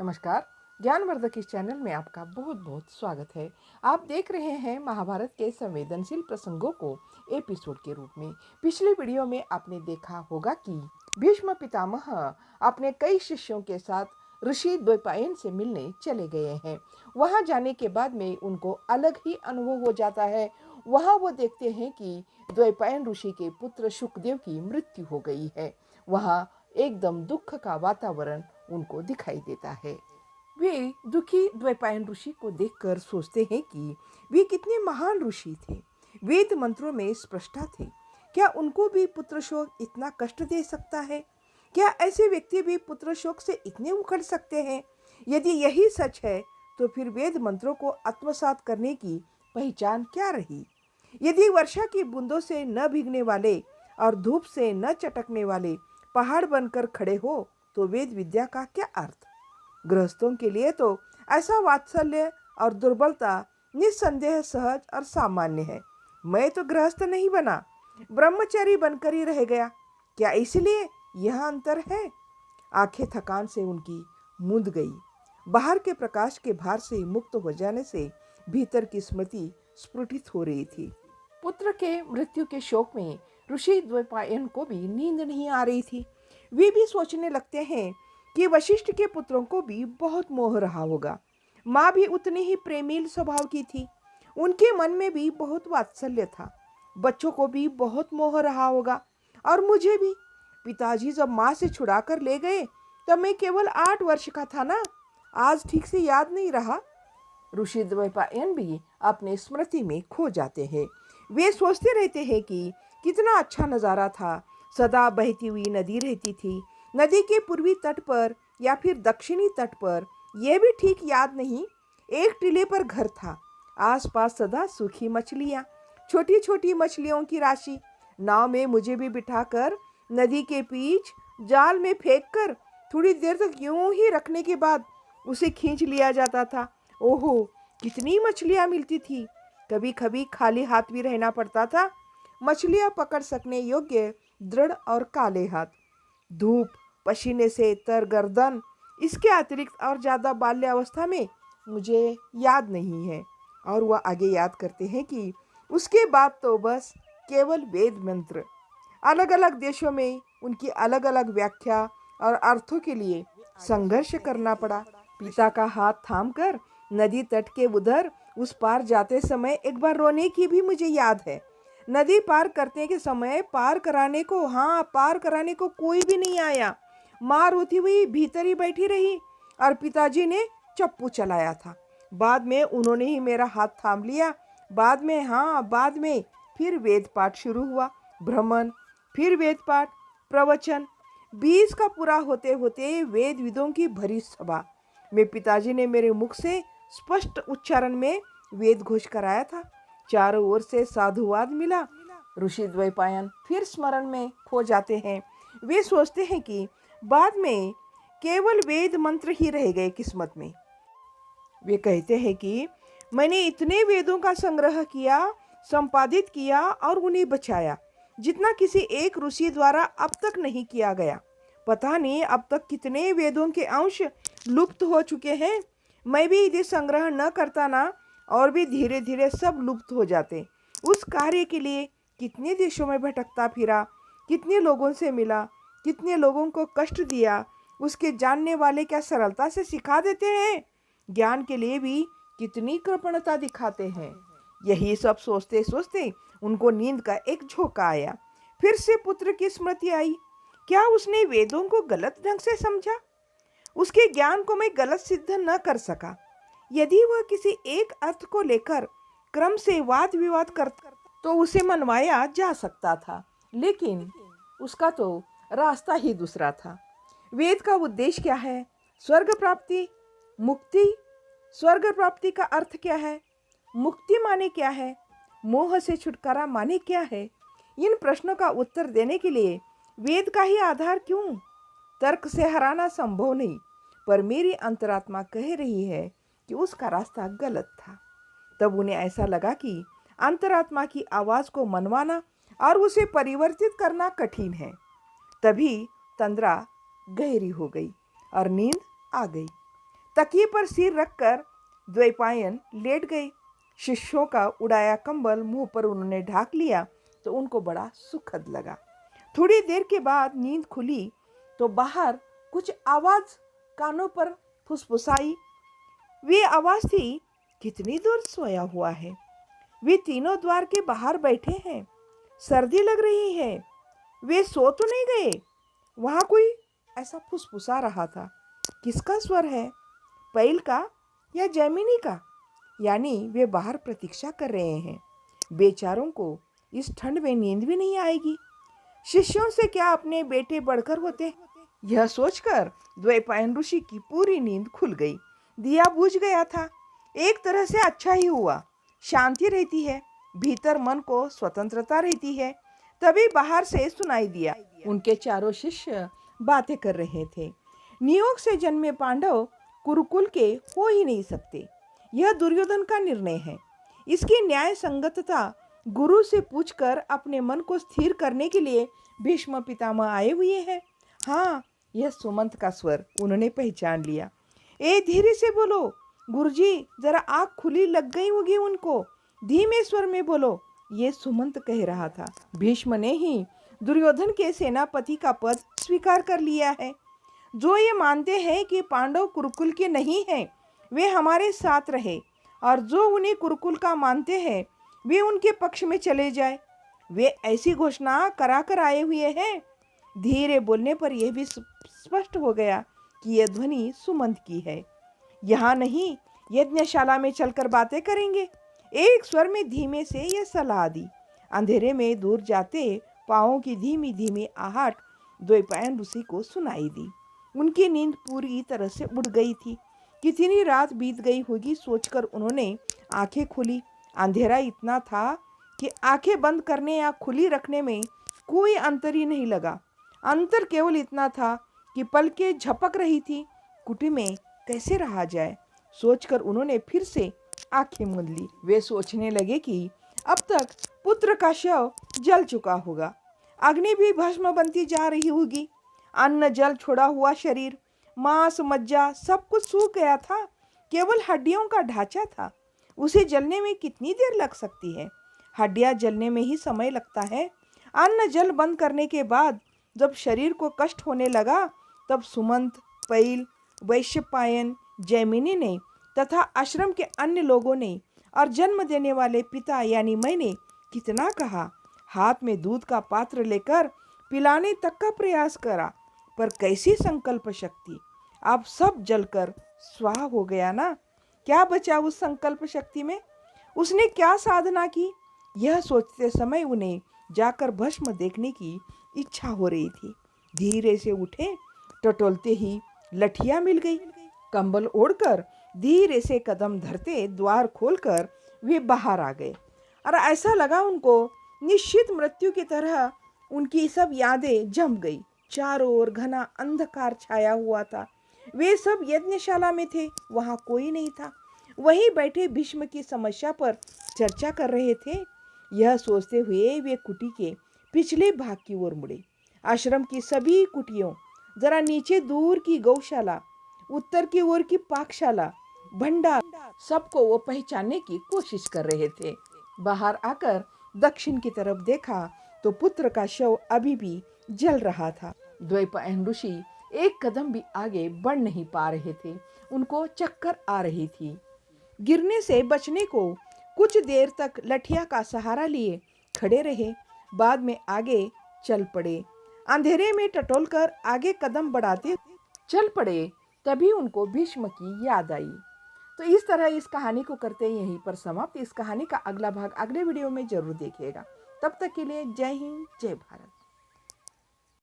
नमस्कार। ज्ञानवर्धक इस चैनल में आपका बहुत बहुत स्वागत है। आप देख रहे हैं महाभारत के संवेदनशील प्रसंगों को एपिसोड के रूप में। पिछले वीडियो में आपने देखा होगा कि भीष्म पितामह अपने कई शिष्यों के साथ ऋषि द्वैपायन से मिलने चले गए हैं। वहां जाने के बाद में उनको अलग ही अनुभव हो जाता है। वहां वो देखते हैं कि द्वैपायन ऋषि के पुत्र शुकदेव की मृत्यु हो गई है। वहां एकदम दुख का वातावरण उनको दिखाई देता है। वे दुखी द्वैपायन ऋषि को देखकर सोचते हैं कि वे कितने महान ऋषि थे, वेद मंत्रों में स्पष्टा थे। क्या उनको भी पुत्र शोक इतना कष्ट दे सकता है? क्या ऐसे व्यक्ति भी पुत्र शोक से इतने उखड़ सकते हैं? यदि यही सच है तो फिर वेद मंत्रों को आत्मसात करने की पहचान क्या रही? यदि वर्षा की बूंदों से न भीगने वाले और धूप से न चटकने वाले पहाड़ बनकर खड़े हो तो वेद विद्या का क्या अर्थ? गृहस्थों के लिए तो ऐसा वात्सल्य और दुर्बलता निस्संदेह सहज और सामान्य है। मैं तो गृहस्थ नहीं बना, ब्रह्मचारी बनकर ही रह गया। क्या इसलिए यह अंतर है? आंखें थकान से उनकी मूंद गई। बाहर के प्रकाश के भार से मुक्त हो जाने से भीतर की स्मृति स्फुटित हो रही थी। पुत्र के मृत्यु के शोक में ऋषि द्वैपायन को भी नींद नहीं आ रही थी। वे भी सोचने लगते हैं कि वशिष्ठ के पुत्रों को भी बहुत मोह रहा होगा। माँ भी उतनी ही प्रेमील स्वभाव की थी। उनके मन में भी बहुत वात्सल्य था। बच्चों को भी बहुत मोह रहा होगा। और मुझे भी। पिताजी जब माँ से छुड़ा कर ले गए तब मैं केवल 8 वर्ष का था ना। आज ठीक से याद नहीं रहा। ऋषि द्वैपायन भी अपने स्मृति में खो जाते हैं। वे सोचते रहते हैं कि कितना अच्छा नज़ारा था। सदा बहती हुई नदी रहती थी। नदी के पूर्वी तट पर या फिर दक्षिणी तट पर, यह भी ठीक याद नहीं। एक टीले पर घर था। आसपास सदा सूखी मछलियाँ, छोटी छोटी मछलियों की राशि। नाव में मुझे भी बिठाकर नदी के बीच जाल में फेंक कर थोड़ी देर तक यूं ही रखने के बाद उसे खींच लिया जाता था। ओहो, कितनी मछलियाँ मिलती थी। कभी कभी खाली हाथ भी रहना पड़ता था। मछलियाँ पकड़ सकने योग्य दृढ़ और काले हाथ, धूप, पसीने से तर गर्दन, इसके अतिरिक्त और ज़्यादा बाल्यावस्था में मुझे याद नहीं है। और वह आगे याद करते हैं कि उसके बाद तो बस केवल वेद मंत्र। अलग अलग देशों में उनकी अलग अलग व्याख्या और अर्थों के लिए संघर्ष करना पड़ा। पिता का हाथ थामकर नदी तट के उधर उस पार जाते समय एक बार रोने की भी मुझे याद है। नदी पार करने के समय पार कराने को कोई भी नहीं आया। माँ रोती हुई भीतर ही बैठी रही और पिताजी ने चप्पू चलाया था। बाद में उन्होंने ही मेरा हाथ थाम लिया। बाद में फिर वेद पाठ शुरू हुआ। भ्रमण, फिर वेद पाठ, प्रवचन। 20 का पूरा होते होते वेद विदों की भरी सभा में पिताजी ने मेरे मुख से स्पष्ट उच्चारण में वेद घोष कराया था। चारों ओर से साधुवाद मिला। ऋषि द्वैपायन फिर स्मरण में खो जाते हैं। वे सोचते हैं कि बाद में केवल वेद मंत्र ही रह गए किस्मत में। वे कहते हैं कि मैंने इतने वेदों का संग्रह किया, संपादित किया और उन्हें बचाया जितना किसी एक ऋषि द्वारा अब तक नहीं किया गया। पता नहीं अब तक कितने वेदों के अंश लुप्त हो चुके हैं। मैं भी यदि संग्रह न करता ना, और भी धीरे धीरे सब लुप्त हो जाते। उस कार्य के लिए कितने देशों में भटकता फिरा, कितने लोगों से मिला, कितने लोगों को कष्ट दिया। उसके जानने वाले क्या सरलता से सिखा देते हैं। ज्ञान के लिए भी कितनी कृपणता दिखाते हैं। यही सब सोचते सोचते उनको नींद का एक झोंका आया। फिर से पुत्र की स्मृति आई। क्या उसने वेदों को गलत ढंग से समझा? उसके ज्ञान को मैं गलत सिद्ध न कर सका। यदि वह किसी एक अर्थ को लेकर क्रम से वाद विवाद करता तो उसे मनवाया जा सकता था, लेकिन उसका तो रास्ता ही दूसरा था। वेद का उद्देश्य क्या है? स्वर्ग प्राप्ति, मुक्ति। स्वर्ग प्राप्ति का अर्थ क्या है? मुक्ति माने क्या है? मोह से छुटकारा माने क्या है? इन प्रश्नों का उत्तर देने के लिए वेद का ही आधार क्यों? तर्क से हराना संभव नहीं, पर मेरी अंतरात्मा कह रही है कि उसका रास्ता गलत था। तब उन्हें ऐसा लगा कि अंतरात्मा की आवाज को मनवाना और उसे परिवर्तित करना कठिन है। तभी तंद्रा गहरी हो गई और नींद आ गई। तकिए पर सिर रखकर द्वैपायन लेट गए। शिष्यों का उड़ाया कंबल मुंह पर उन्होंने ढाक लिया तो उनको बड़ा सुखद लगा। थोड़ी देर के बाद नींद खुली तो बाहर कुछ आवाज कानों पर फुसफुसाई। वे आवाज थी, कितनी दूर सोया हुआ है। वे तीनों द्वार के बाहर बैठे हैं, सर्दी लग रही है, वे सो तो नहीं गए। वहां कोई ऐसा फुसफुसा रहा था। किसका स्वर है, पैल का या जैमिनी का? यानी वे बाहर प्रतीक्षा कर रहे हैं। बेचारों को इस ठंड में नींद भी नहीं आएगी। शिष्यों से क्या अपने बेटे बढ़कर होते? यह सोचकर द्वैपायन ऋषि की पूरी नींद खुल गई। दिया बुझ गया था। एक तरह से अच्छा ही हुआ, शांति रहती है, भीतर मन को स्वतंत्रता रहती है। तभी बाहर से सुनाई दिया, उनके चारों शिष्य बातें कर रहे थे। नियोग से जन्मे पांडव कुरुकुल के हो ही नहीं सकते, यह दुर्योधन का निर्णय है। इसकी न्याय संगतता गुरु से पूछकर अपने मन को स्थिर करने के लिए भीष्म पितामह आए हुए हैं। हाँ, यह सुमंत का स्वर उन्होंने पहचान लिया। ए धीरे से बोलो गुरुजी, जरा आँख खुली लग गई होगी उनको, धीमे स्वर में बोलो, ये सुमंत कह रहा था। भीष्म ने ही दुर्योधन के सेनापति का पद स्वीकार कर लिया है। जो ये मानते हैं कि पांडव कुरुकुल के नहीं हैं, वे हमारे साथ रहे, और जो उन्हें कुरुकुल का मानते हैं वे उनके पक्ष में चले जाए। वे ऐसी घोषणा करा कर आए हुए हैं। धीरे बोलने पर यह भी स्पष्ट हो गया कि यह ध्वनि सुमंत की है। यहाँ नहीं, यज्ञशाला में चलकर बातें करेंगे। एक स्वर में धीमे से यह सलाह दी। अंधेरे में दूर जाते पाँवों की धीमी धीमी आहट द्वैपायन ऋषि को सुनाई दी। उनकी नींद पूरी तरह से उड़ गई थी। कितनी रात बीत गई होगी सोचकर उन्होंने आंखें खोली। अंधेरा इतना था कि आंखें बंद करने या खुली रखने में कोई अंतर ही नहीं लगा। अंतर केवल इतना था कि पलकें झपक रही थी। कुटी में कैसे रहा जाए, सोचकर उन्होंने फिर से आंखें मूंद ली। वे सोचने लगे कि अब तक पुत्र का शव जल चुका होगा, अग्नि भी भस्म बनती जा रही होगी, अन्न जल छोड़ा हुआ शरीर, मांस मज्जा सब कुछ सूख गया था, केवल हड्डियों का ढांचा था। उसे जलने में कितनी देर लग सकती है? हड्डियां जलने में ही समय लगता है। अन्न जल बंद करने के बाद जब शरीर को कष्ट होने लगा तब सुमंत, पैल, वैशंपायन, जैमिनी ने तथा आश्रम के अन्य लोगों ने और जन्म देने वाले पिता यानी मैंने कितना कहा। हाथ में दूध का पात्र लेकर पिलाने तक का प्रयास करा, पर कैसी संकल्प शक्ति! अब सब जलकर स्वाहा हो गया ना। क्या बचा उस संकल्प शक्ति में? उसने क्या साधना की? यह सोचते समय उन्हें जाकर भस्म देखने की इच्छा हो रही थी। धीरे से उठे, टटोलते ही लठिया मिल गई। कंबल ओढ़कर धीरे से कदम धरते द्वार खोलकर वे बाहर आ गए, और ऐसा लगा उनको निश्चित मृत्यु की तरह उनकी सब यादें जम गई। चारों ओर घना अंधकार छाया हुआ था। वे सब यज्ञशाला में थे, वहां कोई नहीं था। वहीं बैठे भीष्म की समस्या पर चर्चा कर रहे थे। यह सोचते हुए वे कुटी के पिछले भाग की ओर मुड़े। आश्रम की सभी कुटियों, जरा नीचे दूर की गौशाला, उत्तर की ओर की पाकशाला, भंडार, सबको वो पहचानने की कोशिश कर रहे थे। बाहर आकर दक्षिण की तरफ देखा तो पुत्र का शव अभी भी जल रहा था। द्वैपायन ऋषि एक कदम भी आगे बढ़ नहीं पा रहे थे। उनको चक्कर आ रही थी। गिरने से बचने को कुछ देर तक लठिया का सहारा लिए खड़े रहे, बाद में आगे चल पड़े। अंधेरे में टटोलकर आगे कदम बढ़ाते चल पड़े। तभी उनको भीष्म की याद आई। तो इस तरह इस कहानी को करते यहीं पर समाप्त। इस कहानी का अगला भाग अगले वीडियो में जरूर देखिएगा। तब तक के लिए जय हिंद, जय भारत।